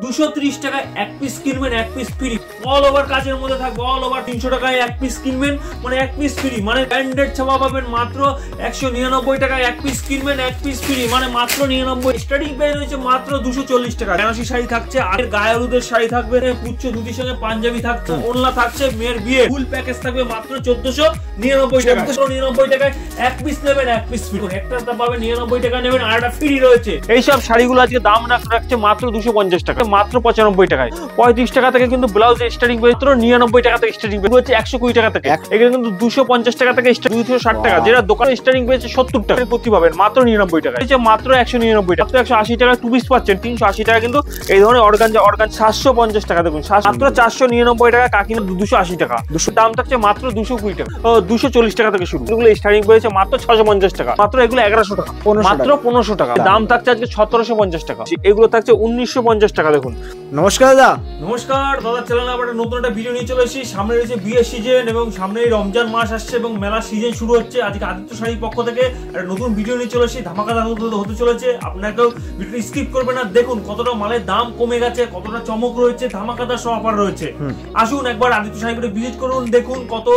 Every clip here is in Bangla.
230 টাকায় এক পিস কিনবেন, এক পিস ফ্রি। অল ওভার কাজের মধ্যে থাকবে, অল ওভার 300 টাকায় এক পিস কিনবেন মানে এক পিস ফ্রি, মানে ব্র্যান্ডেড ছাপা পাবেন মাত্র 199 টাকায় এক পিস কিনবেন, এক পিস ফ্রি, মানে মাত্র 99। স্টার্টিং প্রাইস রয়েছে মাত্র 240 টাকা। বেনারসি শাড়ি থাকছে, আর গায়ে হলুদের শাড়ি থাকবে, পুচ্ছ ধুতির সঙ্গে পাঞ্জাবি থাকছে, ওড়না থাকছে, মেয়ের বিয়ে ফুল প্যাকেজ থাকবে মাত্র 1499 টাকা। 1499 টাকায় এক পিস নেবেন, এক পিস ফ্রি। একটা পাবেন 99 টাকা নেবেন আর একটা ফ্রি রয়েছে। এইসব শাড়িগুলো আজকে দাম রাখছে মাত্র 250 টাকা, মাত্র 95 টাকায়। 35 টাকা থেকে কিন্তু ব্লাউজ স্টার্টিং মাত্র 99 টাকা থেকে স্টার্টিং হচ্ছে 120 টাকা থেকে। এখানে কিন্তু 250 টাকা থেকে 260 টাকা, যেটা দোকানে স্টার্টিং পেয়েছে 70 টাকা প্রতি পাবেন মাত্র 99 টাকা। মাত্র 199 টাকা, 180 টাকা 2 পিস পাচ্ছেন 380 টাকা। কিন্তু এই ধরনের অর্গানজা 750 টাকা দেখুন, মাত্র 499 টাকা, কাকিনা 280 টাকা। দাম থাকছে মাত্র 220 টাকা, 240 টাকা থেকে শুরু। এগুলো স্টার্টিং পেয়েছে মাত্র 650 টাকা, মাত্র এগুলো 1100 টাকা, মাত্র 1500 টাকা। দাম থাকছে আজকে 1750 টাকা, এগুলো থাকছে 1950 টাকা। দেখুন। নমস্কার দাদা। নমস্কার দাদা, চ্যানেলে আবার নতুন একটা ভিডিও নিয়ে চলে এসেছি। সামনে রয়েছে বিয়ের সিজন এবং সামনে রমজান মাস আসছে এবং মেলার সিজন শুরু হচ্ছে। আজকে আদিত্য শাড়ির পক্ষ থেকে একটা নতুন ভিডিও নিয়ে চলে এসেছি, ধামাকাদার হতে চলেছে। আপনাকেও ভিডিও স্কিপ করবেন না, দেখুন কতটা মালের দাম কমে গেছে, কতটা চমক রয়েছে, ধামাকাদার সব অফার রয়েছে। আসুন একবার আদিত্য শাড়ি ভিজিট করুন, দেখুন কত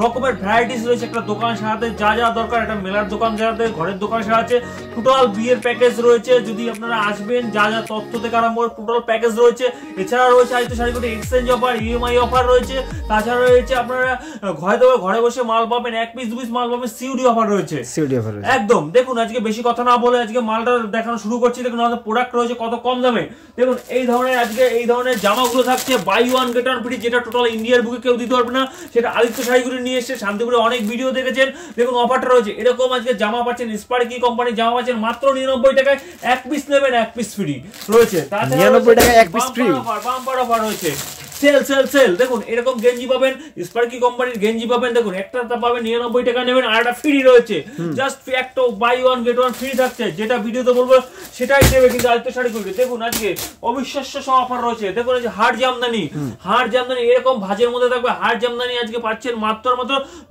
রকমের ভ্যারাইটিস রয়েছে। একটা দোকান সাজাতে যা যা দরকার, একটা মেলার দোকান সাজাতে, ঘরের দোকান সাজাতে টোটাল বিয়ের প্যাকেজ রয়েছে। যদি আপনারা আসবেন, যা যা তথ্য থেকে আরম্ভ করে টোটাল প্যাকেজ রয়েছে। এছাড়া রয়েছে Aditya sari exchange offer, EMI offer রয়েছে। তাছাড়া রয়েছে আপনারা ঘরে বসে মাল পাবেন, এক পিস 2 পিস মাল পাবেন, সিওডি অফার রয়েছে। একদম দেখুন, আজকে বেশি কথা না বলে আজকে মালটা দেখানো শুরু করছি। দেখুন আমাদের প্রোডাক্ট রয়েছে কত কম দামে। দেখুন এই ধরনের আজকে এই ধরনের জামাগুলো থাকছে buy one get one free, যেটা টোটাল ইন্ডিয়ার বুকে কেউ দিতে পারবে না, সেটা আদিত্য শাড়িগুলো নিয়ে এসে শান্তিপুরে অনেক ভিডিও দেখেছেন। দেখুন অফারটা রয়েছে এরকম, আজকে জামা পাচ্ছেন স্পার্কি কোম্পানির জামা পাচ্ছেন মাত্র 99 টাকায়, এক পিস নেবেন এক পিস ফ্রি রয়েছে। তাছাড়া 99 টাকায় এক পিস ফ্রি বাম্পার অফার রয়েছে। সেল দেখুন এরকম গেঞ্জি পাবেন, স্পার্কি কোম্পানির গেঞ্জি পাবেন। দেখুন একটা পাবেন 99 টাকা নেবেন আর একটা ফ্রি রয়েছে। জাস্ট একটা buy one get one free থাকছে, যেটা ভিডিওতে বলবো সেটাই নেবে কিন্তু আদিত্য শাড়ি করবে। দেখুন আজকে অবিশ্বাস্য সব অফার রয়েছে। দেখুন এই যে হাড় জামদানি এরকম ভাজের মধ্যে থাকবে। হাড় জামদানি আজকে পাচ্ছেন মাত্র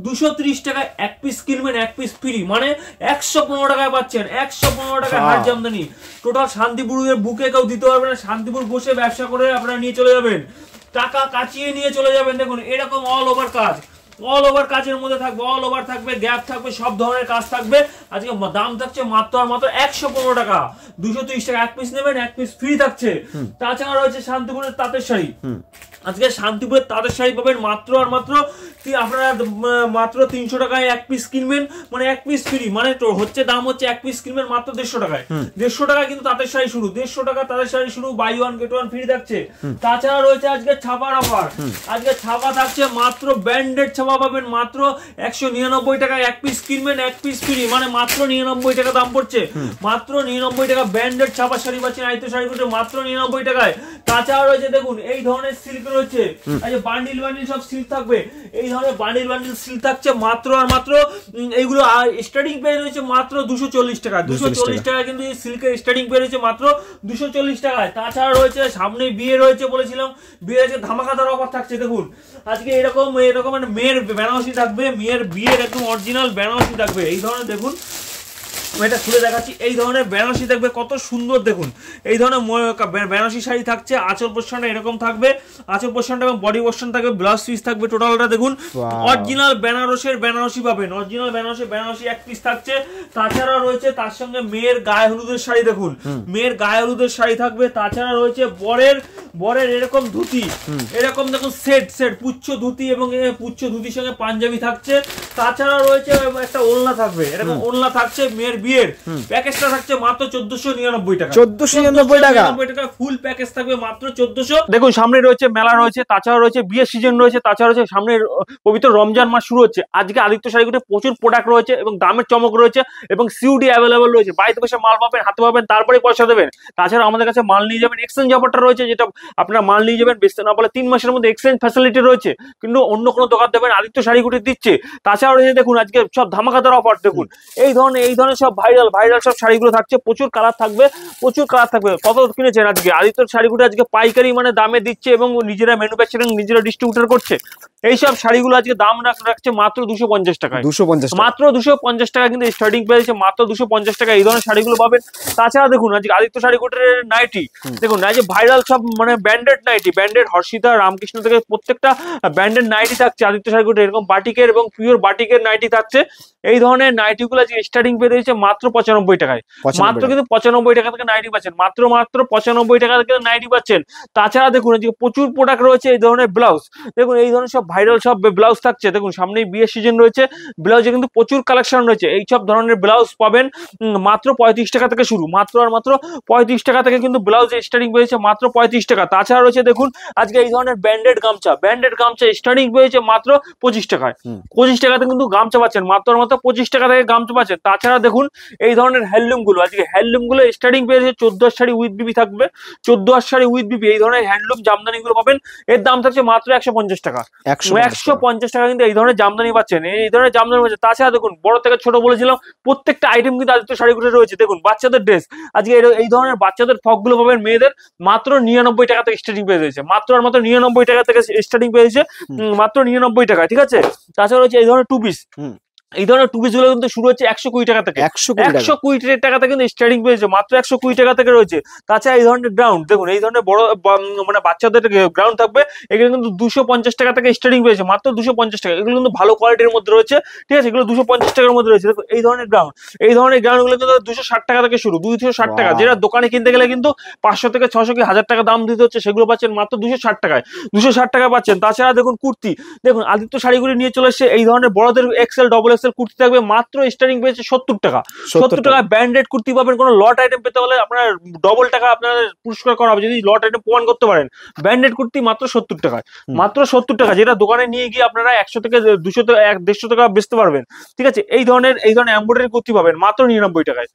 230 টাকায় এক পিস কিনবেন এক পিস ফ্রি, মানে 115 টাকায় পাচ্ছেন। 115 টাকায় হাড় জামদানি টোটাল শান্তিপুরের বুকে কেউ দিতে পারবে না। শান্তিপুর বসে ব্যবসা করে আপনারা নিয়ে চলে যাবেন, টাকা কাচিয়ে নিয়ে চলে যাবেন। দেখুন এরকম অল ওভার কাজ, অল ওভার কাজের মধ্যে থাকবে, অল ওভার থাকবে, গ্যাপ থাকবে, সব ধরনের কাজ থাকবে। আজকে দাম থাকছে মাত্র আর মাত্র 115 টাকা, 230 টাকা এক পিস নেবেন এক পিস ফ্রি থাকছে। তাছাড়া রয়েছে শান্তিপুরের তাঁতের শাড়ি। আজকে শান্তিপুরের তাঁতের শাড়ি পাবেন মাত্র আর মাত্র আপনারা মাত্র 300 টাকায় এক পিস কিনবেন মানে এক পিস ফ্রি, মানে হচ্ছে দাম হচ্ছে এক পিস কিনবেন মাত্র 150 টাকায়। 150 টাকা কিন্তু তাঁতের শাড়ি শুরু, 150 টাকা তাঁতের শাড়ি শুরু, by one get one free থাকছে। তাছাড়া রয়েছে আজকে ছাপার অফার। আজকে ছাপা থাকছে মাত্র ব্র্যান্ডেড ছাপা পাবেন মাত্র 199 টাকায় এক পিস কিনবেন এক পিস ফ্রি, মানে মাত্র 99 টাকা দাম পড়ছে। মাত্র 99 টাকা ব্র্যান্ডেড ছাপা শাড়ি পাচ্ছেন আদিত্য শাড়ি করতে মাত্র 99 টাকায়। তাছাড়া রয়েছে দেখুন এই ধরনের সিল্ক রয়েছে, বান্ডিল সব সিল্ক থাকবে। এই ধরনের বান্ডিল সিল্ক থাকছে মাত্র আর মাত্র এইগুলো স্টার্টিং প্রাইস রয়েছে মাত্র 240 টাকা। 240 টাকা কিন্তু এই সিল্কের স্টার্টিং প্রাইস রয়েছে মাত্র 240 টাকায়। তাছাড়া রয়েছে সামনে বিয়ে রয়েছে, বলেছিলাম বিয়ে আজকে ধামাকাদার অফার থাকছে। দেখুন আজকে এরকম মেয়ের বেনারসি থাকবে, মেয়ের বিয়ের একদম অরিজিনাল বেনারসি থাকবে। এই ধরনের দেখুন এটা খুলে দেখাচ্ছি, এই ধরনের বেনারসি থাকবে কত সুন্দর। দেখুন এই ধরনের বেনারসি শাড়ি থাকছে, আঁচল পোর্শনটা এরকম থাকবে, আঁচল পোর্শনটা এবং বডি পোর্শন থাকবে, ব্লাউজ পিস থাকবে টোটালটা। দেখুন অরিজিনাল বেনারসের বেনারসি পাবেন, অরিজিনাল বেনারসি এক পিস থাকছে। তাছাড়া রয়েছে তার সঙ্গে মেয়ের গায়ে হলুদের শাড়ি। দেখুন মেয়ের গায়ে হলুদের শাড়ি থাকবে। তাছাড়া রয়েছে বরের এরকম ধুতি, এরকম দেখুন সেট পুচ্ছ ধুতি এবং পুচ্ছ ধুতির সঙ্গে পাঞ্জাবি থাকছে। তাছাড়া রয়েছে একটা ওড়না থাকবে, এরকম ওড়না থাকছে। মেয়ের বিয়ের প্যাকেজটা থাকছে মাত্র 1499 টাকা, 1499 টাকা ফুল প্যাকেজ থাকবে মাত্র 1400। দেখুন সামনে রয়েছে মেলা রয়েছে, তাছাড়া রয়েছে বিয়ের সিজন রয়েছে, তাছাড়া রয়েছে সামনে পবিত্র রমজান মাস শুরু হচ্ছে। আজকে আদিত্য শাড়িগুলোতে প্রচুর প্রোডাক্ট রয়েছে এবং দামের চমক রয়েছে এবং সিওডি অ্যাভেলেবল রয়েছে। বাড়িতে বসে মাল পাবেন, হাতে পাবেন, তারপরে পয়সা দেবেন। তাছাড়া আমাদের কাছে মাল নিয়ে যাবেন। এক্সচেঞ্জ অফারটা রয়েছে, যেটা আপনারা মাল নিয়ে যাবেন, বেচতে না পারলে 3 মাসের মধ্যে এক্সচেঞ্জ ফ্যাসিলিটি রয়েছে, কিন্তু অন্য কোনো দোকান দেবেন আদিত্য শাড়িগুটি দিচ্ছে। তাছাড়াও রয়েছে দেখুন আজকে সব ধামাকাদার অফার দেখুন, এই ধরনের সব ভাইরাল সব শাড়িগুলো থাকছে, প্রচুর কালার থাকবে। কত কিনেছেন আজকে আদিত্য শাড়িগুলো আজকে পাইকারি মানে দামে দিচ্ছে এবং নিজেরা ম্যানুফ্যাকচারিং নিজেরা ডিস্ট্রিবিউটর করছে। এইসব শাড়িগুলো আজকে দাম রাখছে মাত্র 250 টাকায়, মাত্র 250 টাকা কিন্তু স্টার্টিং প্রাইস, মাত্র 250 টাকা এই ধরনের শাড়িগুলো পাবেন। তাছাড়া দেখুন আজকে আদিত্য শাড়িগুলোর নাইটি দেখুন, আজ ভাইরাল সব মানে branded nighty, branded Harshita, Ramakrishna থেকে প্রত্যেকটা ব্র্যান্ডেড নাইটি থাকছে আদিত্য শাড়িগুলো, এরকম বাটিকের এবং পিওর বাটিকের নাইটি থাকছে। এই ধরনের নাইটিগুলো আজকে স্টার্টিং পেয়ে রয়েছে মাত্র 95 টাকায়, মাত্র কিন্তু 95 টাকা থেকে নাইটি পাচ্ছেন, মাত্র 95 টাকা থেকে নাইটি পাচ্ছেন। তাছাড়া দেখুন আজকে প্রচুর প্রোডাক্ট রয়েছে এই ধরনের ব্লাউজ, দেখুন এই ধরনের সব ভাইরাল সব ব্লাউজ থাকছে। দেখুন সামনেই বিয়ের সিজন রয়েছে, ব্লাউজে কিন্তু প্রচুর কালেকশন রয়েছে। এই সব ধরনের ব্লাউজ পাবেন মাত্র 35 টাকা থেকে শুরু, মাত্র 35 টাকা থেকে কিন্তু ব্লাউজ স্টার্টিং পেয়েছে মাত্র 35 টাকা। তাছাড়া রয়েছে দেখুন আজকে এই ধরনের ব্র্যান্ডেড গামছা স্টার্টিং পেয়েছে মাত্র 25 টাকায়, 25 টাকাতে কিন্তু গামছা পাচ্ছেন, মাত্র 25 টাকা থেকে গামছা পাচ্ছেন। তাছাড়া দেখুন এই ধরনের হ্যান্ডলুম গুলো আজকে স্টার্টিং পেয়েছে 14 শাড়ি উইথ বিবি থাকবে, 14 শাড়ি উইথ বিবি, এই ধরনের হ্যান্ডলুম জামদানি গুলো পাবেন। এর দাম থাকছে মাত্র 150 টাকা, 150 টাকা কিন্তু এই ধরনের জামদানি পাচ্ছেন, এই ধরনের জামদানি পাচ্ছেন। তাছাড়া দেখুন বড় থেকে ছোট বলেছিলাম প্রত্যেকটা আইটেম কিন্তু আদিত্য শাড়িগুলো রয়েছে। দেখুন বাচ্চাদের ড্রেস আজকে এই ধরনের বাচ্চাদের ফ্রক গুলো পাবেন মেয়েদের মাত্র 99 টাকা থেকে স্টার্টিং পেয়ে রয়েছে, মাত্র 99 টাকা থেকে স্টার্টিং পেয়েছে, মাত্র 99 টাকা, ঠিক আছে। তাছাড়া রয়েছে এই ধরনের টু পিস, এই ধরনের টু পিস গুলো কিন্তু শুরু হচ্ছে 120 টাকা থেকে, 120 টাকা থেকে কিন্তু স্টার্টিং পেয়েছে, মাত্র 120 টাকা থেকে রয়েছে। তাছাড়া এই ধরনের গ্রাউন্ড দেখুন, এই ধরনের বড় মানে বাচ্চাদের গ্রাউন্ড থাকবে, এগুলো কিন্তু 250 টাকা থেকে স্টার্টিং পেয়েছে, মাত্র 250 টাকা। এগুলো কিন্তু ভালো কোয়ালিটির মধ্যে রয়েছে, ঠিক আছে, এগুলো 250 টাকার মধ্যে রয়েছে। দেখুন এই ধরনের গ্রাউন্ড গুলো কিন্তু 260 টাকা থেকে শুরু, 260 টাকা, যেটা দোকানে কিনতে গেলে কিন্তু 500 থেকে 600 কি 1000 টাকা দাম দিতে হচ্ছে, সেগুলো পাচ্ছেন মাত্র 260 টাকায়, 260 টাকা পাচ্ছেন। তাছাড়া দেখুন কুর্তি, দেখুন আদিত্য শাড়িগুলি নিয়ে চলে এসেছে এই ধরনের বড়দের এক্সেল ডবল এক্সেল কুর্তি থাকবে, মাত্র স্টার্টিং পেয়েছে 70 টাকা, 70 টাকা ব্র্যান্ডেড কুর্তি পাবেন। কোনো লট আইটেম পেতে হলে আপনার ডবল টাকা আপনার পুরস্কার করা হবে যদি লট আইটেম প্রমাণ করতে পারেন। ব্র্যান্ডেড কুর্তি মাত্র 70 টাকায়, মাত্র 70 টাকা, যেটা দোকানে নিয়ে গিয়ে আপনারা 100 থেকে 200 থেকে 150 টাকা বেচতে পারবেন, ঠিক আছে। এই ধরনের এমব্রয়ডারি কুর্তি পাবেন মাত্র 99 টাকায়,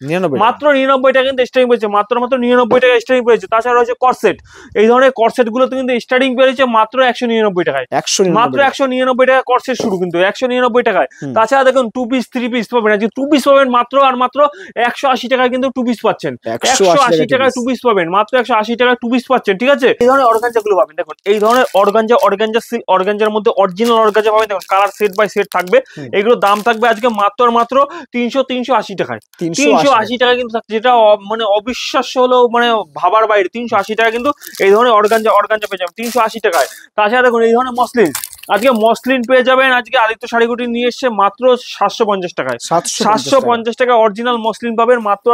মাত্র 99 টাকা কিন্তু স্টার্টিং পেয়েছে, মাত্র 99 টাকা স্টার্টিং পেয়েছে। তাছাড়া রয়েছে করসেট, এই ধরনের করসেট গুলোতে কিন্তু স্টার্টিং পেয়েছে মাত্র 199 টাকায়, মাত্র 199 টাকা করসেট শুরু কিন্তু 199 টাকায়। তাছাড়া দেখুন টু পিস থ্রি পিস পাবেন, আজকে টু পিস পাবেন মাত্র 180 টাকায় কিন্তু টু পিস পাচ্ছেন, 180 টাকায় টু পিস পাবেন, মাত্র 180 টাকায় টু পিস পাচ্ছেন, ঠিক আছে। এই ধরনের অর্গানজা গুলো পাবেন, দেখুন এই ধরনের অর্গানজার মধ্যে অরিজিনাল অর্গানজা পাবেন, দেখুন কালার সেট বাই সেট থাকবে, এগুলো দাম থাকবে আজকে মাত্র 380 টাকায়, 380 টাকা কিন্তু, যেটা মানে অবিশ্বাস্য হলেও মানে ভাবার বাইরে, 380 টাকা কিন্তু এই ধরনের অর্গানজা পেয়ে যাবেন 380 টাকায়। তাছাড়া দেখুন এই ধরনের আজকে মসলিন পেয়ে যাবেন, আজকে আদিত্য শাড়িগুটি নিয়ে এসছে মাত্র 750 টাকায়, 750 টাকা অরিজিনাল মসলিন পাবেন, মাত্র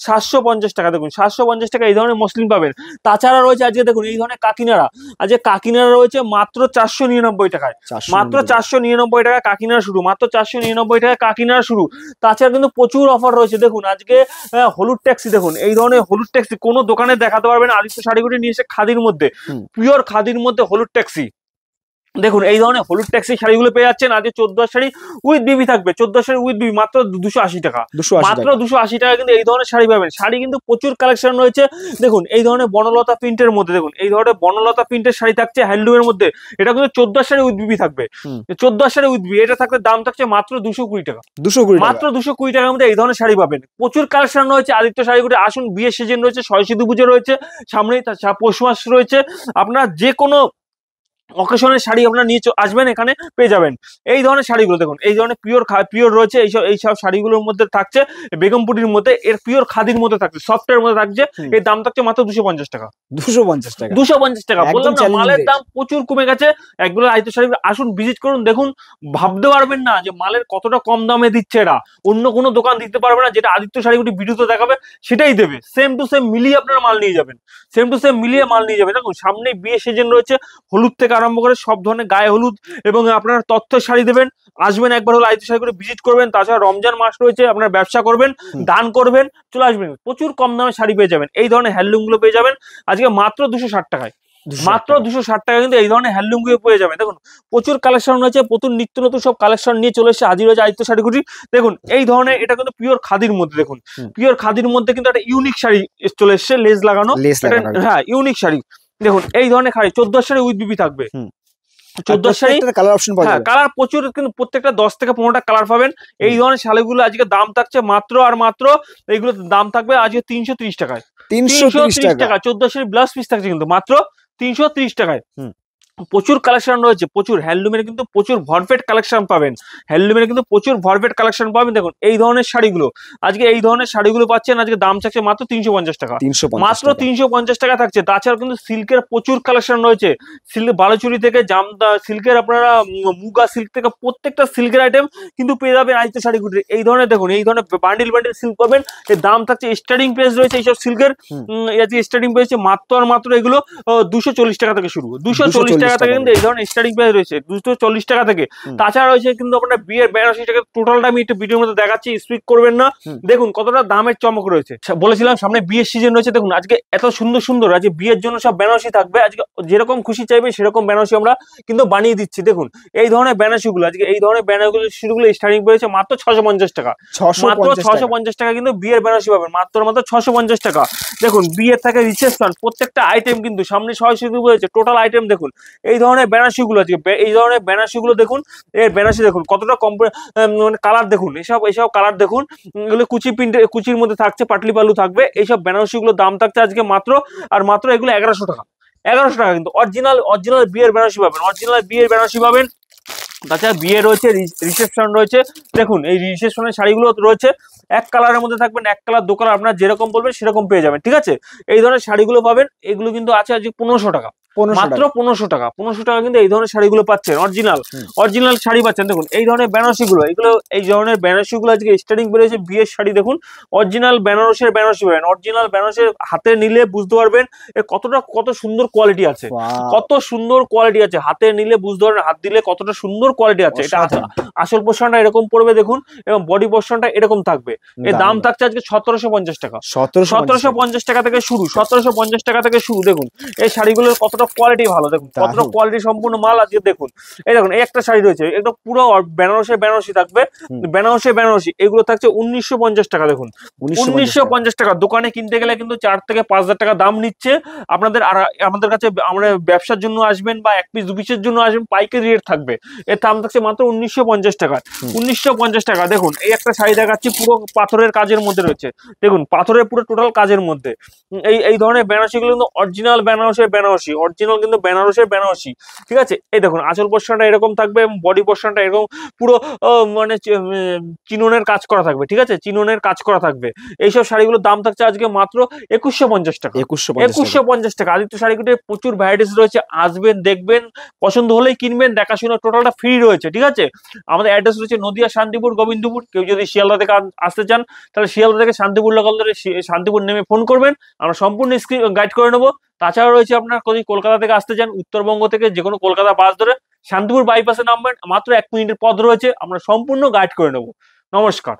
750 টাকা। দেখুন 750 টাকা এই ধরনের মসলিন পাবেন। তাছাড়া রয়েছে আজকে দেখুন এই ধরনের কাকিনারা, আজকে কাকিনারা রয়েছে মাত্র 499 টাকায়, মাত্র 499 টাকা কাকিনারা শুরু, মাত্র 499 টাকা কাকিনারা শুরু। তাছাড়া কিন্তু প্রচুর অফার রয়েছে। দেখুন আজকে হলুদ ট্যাক্সি, দেখুন এই ধরনের হলুদ ট্যাক্সি কোনো দোকানে দেখাতে পারবেন, আদিত্য শাড়িগুটি নিয়ে এসে খাদির মধ্যে, পিওর খাদির মধ্যে হলুদ ট্যাক্সি। দেখুন এই ধরনের হলুদ ট্যাক্সি শাড়িগুলো পেয়ে যাচ্ছেন, আজকে 14 শাড়ি উইথ বিবি থাকবে, 14 শাড়ি উইথ বিবি মাত্র 280 টাকা, মাত্র 280 টাকা কিন্তু এই ধরনের শাড়ি পাবেন। শাড়ি কিন্তু প্রচুর কালেকশন রয়েছে। দেখুন এই ধরনের বনলতা প্রিন্টের মধ্যে, দেখুন এই ধরনের বনলতা প্রিন্টের শাড়ি থাকছে হ্যান্ডলুমের মধ্যে, এটা কিন্তু 14 শাড়ি উইথ বিবি থাকবে, 14 শাড়ি উইথ বিবি, এটা থাকতে দাম থাকছে মাত্র 220 টাকা, মাত্র 220 টাকার মধ্যে এই ধরনের শাড়ি পাবেন। প্রচুর কালেকশন রয়েছে আদিত্য শাড়িগুলো, আসুন বিয়ের সিজন রয়েছে, সরস্বতী পুজো রয়েছে সামনেই, পৌষ মাস রয়েছে, আপনার যে কোনো অকেশনের শাড়ি আপনারা নিয়ে আসবেন, এখানে পেয়ে যাবেন এই ধরনের শাড়িগুলো। দেখুন এই ধরনের পিওর রয়েছে, এইসব শাড়িগুলোর মধ্যে থাকছে বেগমপুরির মধ্যে, এর পিওর খাদির মধ্যে থাকছে, সফটওয়্যার মধ্যে থাকছে, এর দাম থাকছে মাত্র 250 টাকা, 250 টাকা। বললাম না মালের দাম প্রচুর কমে গেছে, একগুলো আদিত্য শাড়ি আসুন ভিজিট করুন, দেখুন ভাবতে পারবেন না যে মালের কতটা কম দামে দিচ্ছে এরা, অন্য কোনো দোকান দিতে পারবে না, যেটা আদিত্য শাড়িগুলি ভিডিওতে দেখাবে সেটাই দেবে, সেম টু সেম মিলিয়ে আপনারা মাল নিয়ে যাবেন, সেম টু সেম মিলিয়ে মাল নিয়ে যাবেন। দেখুন সামনে বিয়ে সিজন রয়েছে, হলুদ থেকে আরম্ভ করে সব ধরনের গায়ে হলুদ এবং আপনারা তথ্যের শাড়ি দেবেন, আসবেন একবার হলো আদিত্য শাড়ি করে ভিজিট করবেন। তাছাড়া রমজান মাস রয়েছে, আপনারা ব্যবসা করবেন, দান করবেন, চলে আসবেন, প্রচুর কম দামে শাড়ি পেয়ে যাবেন, এই ধরনের হ্যান্ডলুম গুলো পেয়ে যাবেন আজকে মাত্র 260 টাকায়, মাত্র 260 টাকা কিন্তু এই ধরনের হ্যান্ডলুম গুলো পেয়ে যাবেন। দেখুন প্রচুর কালেকশন রয়েছে, প্রচুর নিত্য নতুন সব কালেকশন নিয়ে চলে এসেছে হাজির হয়েছে আদিত্য শাড়িগুলি। দেখুন এই ধরনের, এটা কিন্তু পিওর খাদির মধ্যে, দেখুন পিওর খাদির মধ্যে কিন্তু একটা ইউনিক শাড়ি চলে এসেছে, লেস লাগানো, হ্যাঁ ইউনিক শাড়ি, দেখুন এই ধরনের শাড়ি 14 শাড়ি উইথ বিবি থাকবে। 14 শাড়ি কালার অপশন পাওয়া যাবে। কালার প্রচুর, কিন্তু প্রত্যেকটা 10 থেকে 15টা কালার পাবেন। এই ধরনের শাড়িগুলো আজকে দাম থাকছে মাত্র আর মাত্র, এইগুলো দাম থাকবে আজকে 330 টাকায়। 330 টাকা 14 শাড়ি ব্লাউজ পিস থাকছে কিন্তু মাত্র 330 টাকায়। প্রচুর কালেকশন রয়েছে, প্রচুর হ্যান্ডলুমের কিন্তু প্রচুর ভরপেট কালেকশন পাবেন, হ্যান্ডলুমের কিন্তু প্রচুর ভরপেট কালেকশন পাবেন। দেখুন এই ধরনের শাড়িগুলো আজকে, এই ধরনের শাড়িগুলো পাচ্ছেন আজকে দাম থাকছে মাত্র 350 টাকা, মাত্র 350 টাকা থাকছে। তাছাড়া কিন্তু সিল্কের প্রচুর কালেকশন রয়েছে, সিল্ক বালুচুরি থেকে জামদা সিল্কের, আপনারা মুগা সিল্ক থেকে প্রত্যেকটা সিল্কের আইটেম কিন্তু পেয়ে যাবেন আজকে শাড়িগুলো। এই ধরনের দেখুন, এই ধরনের বান্ডিল বান্ডিল সিল্ক পাবেন। এর দাম থাকছে স্টার্টিং প্রাইস রয়েছে এইসব সিল্কের, আজকে স্টার্টিং প্রাইস মাত্র আর মাত্র এগুলো 240 টাকা থেকে শুরু, 240 টাকা থেকে কিন্তু এই ধরনের স্টার্টিং প্রাইস রয়েছে 240 টাকা থেকে। তাছাড়া রয়েছে কিন্তু আপনার বিয়ের বেনারসি টাকা, টোটালটা আমি একটু ভিডিওর মধ্যে দেখাচ্ছি, স্পিক করবেন না। দেখুন কতটা দামের চমক রয়েছে। বলেছিলাম সামনে বিয়ের সিজন রয়েছে, দেখুন আজকে এত সুন্দর সুন্দর আজকে বিয়ের জন্য সব বেনারসি থাকবে। আজকে যেরকম খুশি চাইবে সেরকম বেনারসি আমরা কিন্তু বানিয়ে দিচ্ছি। দেখুন এই ধরনের বেনারসিগুলো আজকে, এই ধরনের বেনারসিগুলো স্টার্টিং রয়েছে মাত্র 650 টাকা, মাত্র 650 টাকা কিন্তু বিয়ের বেনারসি পাবেন মাত্র মাত্র 650 টাকা। দেখুন বিয়ের থেকে রিসেপশন প্রত্যেকটা আইটেম কিন্তু সামনে সরাসরি রয়েছে, টোটাল আইটেম দেখুন। এই ধরনের বেনারসিগুলো আজকে, এই ধরনের বেনারসিগুলো দেখুন, এর বেনারসি দেখুন কতটা মানে কালার দেখুন, এইসব কালার দেখুন, এগুলো কুচি প্রিন্ট, কুচির মধ্যে থাকছে, পাটলি পালু থাকবে। এইসব বেনারসিগুলোর দাম থাকছে আজকে মাত্র আর মাত্র এগুলো 1100 টাকা, 1100 টাকা কিন্তু অরিজিনাল বিয়ের বেনারসি পাবেন, অরিজিনাল বিয়ের বেনারসি পাবেন। তাছাড়া বিয়ে রয়েছে, রিসেপশন রয়েছে। দেখুন এই রিসেপশনের শাড়িগুলো রয়েছে এক কালারের মধ্যে থাকবেন, এক কালার দু কালার, আপনার যেরকম বলবেন সেরকম পেয়ে যাবেন, ঠিক আছে। এই ধরনের শাড়িগুলো পাবেন, এগুলো কিন্তু আছে আজকে 1500 টাকা, মাত্র 1500 টাকা, 1500 টাকা কিন্তু এই ধরনের শাড়িগুলো পাচ্ছেন, অরিজিনাল শাড়ি পাচ্ছেন। দেখুন এই ধরনের বেনারসিগুলো, এই ধরনের বেনারসিগুলো আজকে স্টার্টিং বেরিয়েছে বিয়ের শাড়ি। দেখুন অরিজিনাল বেনারসের বেনারসি পাবেন, অরিজিনাল বেনারসের হাতে নিলে বুঝতে পারবেন কত সুন্দর কোয়ালিটি আছে, কত সুন্দর কোয়ালিটি আছে। হাতে নিলে বুঝতে পারবেন, হাত দিলে কতটা সুন্দর কোয়ালিটি আছে। এটা আসল পোর্শনটা এরকম পড়বে দেখুন, এবং বডি পোর্শনটা এরকম থাকবে। এর দাম থাকছে আজকে 1750 টাকা, 1750 টাকা থেকে শুরু, 1750 টাকা থেকে শুরু। দেখুন এই শাড়িগুলোর কতটা কোয়ালিটি ভালো, দেখুন কতটা কোয়ালিটি সম্পূর্ণ মাল আজকে দেখুন। এই দেখুন এই একটা শাড়ি রয়েছে, এটা পুরো বেনারসি থাকবে, বেনারসি এগুলো থাকছে 1950 টাকা। দেখুন 1950 টাকা, দোকানে কিনতে গেলে কিন্তু 4 থেকে 5000 টাকা দাম নিচ্ছে আপনাদের। আর আমাদের কাছে আমরা ব্যবসার জন্য আসবেন বা এক পিস দু পিসের জন্য আসবেন, পাইকারি রেট থাকবে। এর দাম থাকছে মাত্র 1950 টাকা, 1950 টাকা। দেখুন এই একটা শাড়ি দেখাচ্ছি পুরো পাথরের কাজের মধ্যে রয়েছে, দেখুন পাথরের পুরো টোটাল কাজের মধ্যে। এই ধরনের বেনারসিগুলো কিন্তু অরিজিনাল বেনারসের বেনারসি, অরিজিনাল কিন্তু বেনারসের বেনারসি, ঠিক আছে। এই দেখুন আঁচল পোর্শনটা এরকম থাকবে এবং বডি পোর্শনটা এরকম পুরো মানে চিননের কাজ করা থাকবে, ঠিক আছে, চিননের কাজ করা থাকবে। এইসব শাড়িগুলোর দাম থাকছে আজকে মাত্র 2150 টাকা, 2150 টাকা। আদিত্য শাড়িগুলোতে প্রচুর ভ্যারাইটিস রয়েছে, আসবেন দেখবেন, পছন্দ হলেই কিনবেন, দেখাশোনা টোটালটা ফ্রি রয়েছে, ঠিক আছে। আমাদের অ্যাড্রেস রয়েছে নদিয়া, শান্তিপুর, গোবিন্দপুর। কেউ যদি শিয়ালদা থেকে আসতে চান তাহলে শিয়ালদা থেকে শান্তিপুর লোকাল ধরে শান্তিপুর নেমে ফোন করবেন, আমরা সম্পূর্ণ গাইড করে নেবো। তাছাড়া রয়েছে আপনার যদি কলকাতা থেকে আসতে চান, উত্তরবঙ্গ থেকে যে কোনো কলকাতা বাস ধরে শান্তিপুর বাইপাসে নামবেন, মাত্র 1 মিনিটের পথ রয়েছে, আমরা সম্পূর্ণ গাইড করে নেবো। নমস্কার।